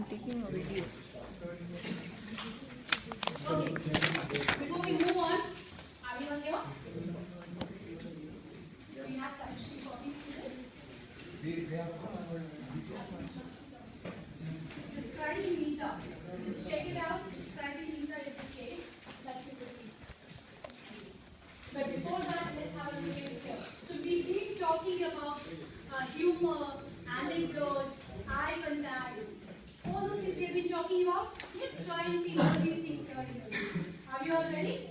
I'm taking a video. Okay. Before we move on, everyone here? We have sufficient copies for this. Describing meter. Just check it out. Describing meter is the case. That's it. But before that, let's have a look at it here. So we've been talking about humor, anecdotes, eye contact, all those things we have been talking about. Let's try and see all these things here. Are you all ready?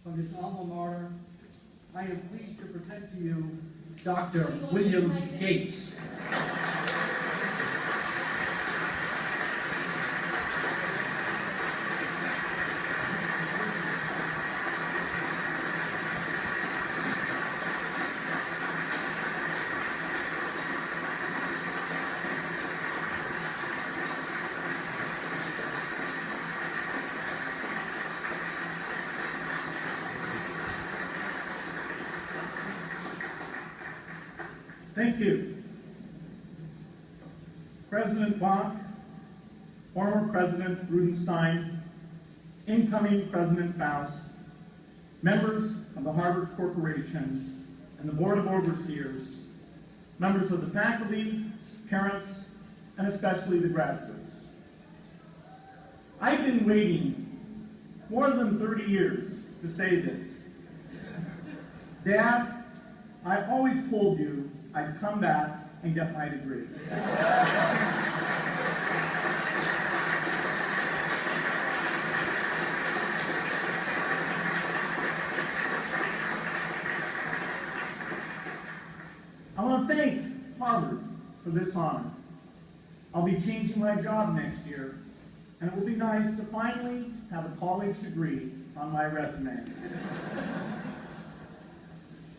From his alma mater, I am pleased to present to you Dr. William Gates. Thank you. President Bach, former President Rudenstein, incoming President Faust, members of the Harvard Corporation and the Board of Overseers, members of the faculty, parents, and especially the graduates. I've been waiting more than 30 years to say this. Dad, I always told you I'd come back and get my degree. I want to thank Harvard for this honor. I'll be changing my job next year, and it will be nice to finally have a college degree on my resume.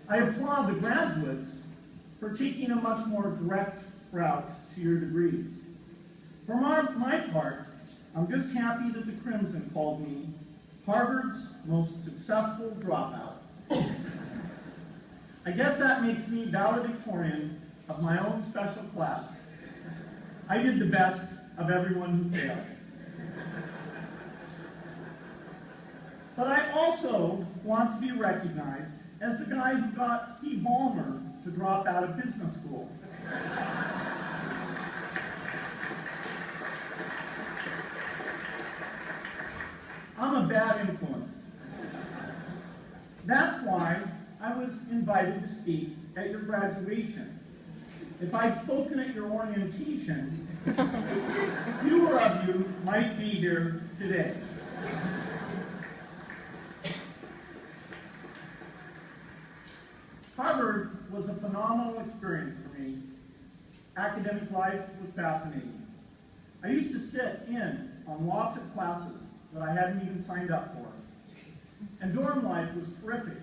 I applaud the graduates for taking a much more direct route to your degrees. For my part, I'm just happy that the Crimson called me Harvard's most successful dropout. I guess that makes me valedictorian of my own special class. I did the best of everyone who failed. But I also want to be recognized as the guy who got Steve Ballmer to drop out of business school. I'm a bad influence. That's why I was invited to speak at your graduation. If I'd spoken at your orientation, fewer of you might be here today. Harvard was a phenomenal experience for me. Academic life was fascinating. I used to sit in on lots of classes that I hadn't even signed up for. And dorm life was terrific.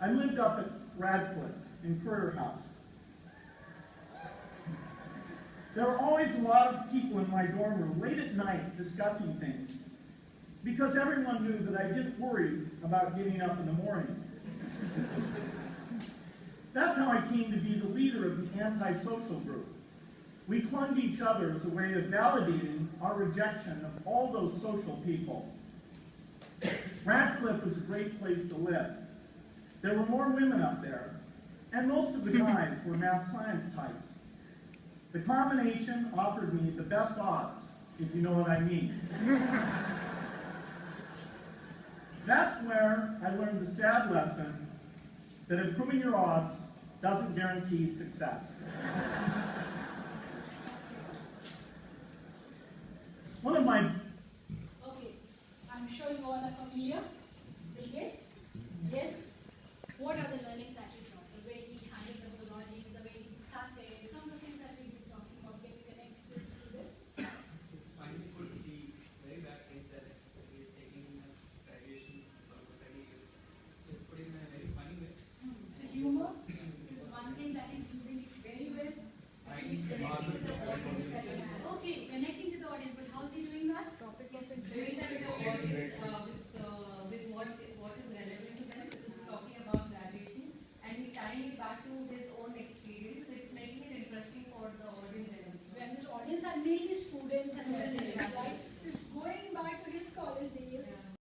I lived up at Radcliffe in Curter House. There were always a lot of people in my dorm room late at night discussing things because everyone knew that I didn't worry about getting up in the morning. That's how I came to be the leader of the antisocial group. We clung to each other as a way of validating our rejection of all those social people. Radcliffe was a great place to live. There were more women up there, and most of the guys were math science types. The combination offered me the best odds, if you know what I mean. That's where I learned the sad lesson that improving your odds doesn't guarantee success. One of my... Okay, I'm sure you all are familiar. Bill Gates? Yes? What are the learnings that you got? The way he handled the logic, the way he started, some of the things that we've been talking about, can you connect to this? It's finding the very bad things that he is taking graduation for 30 years. Just put it in a very funny way. So humor is one thing that he's using it very well. Finding the marbles of Okay, when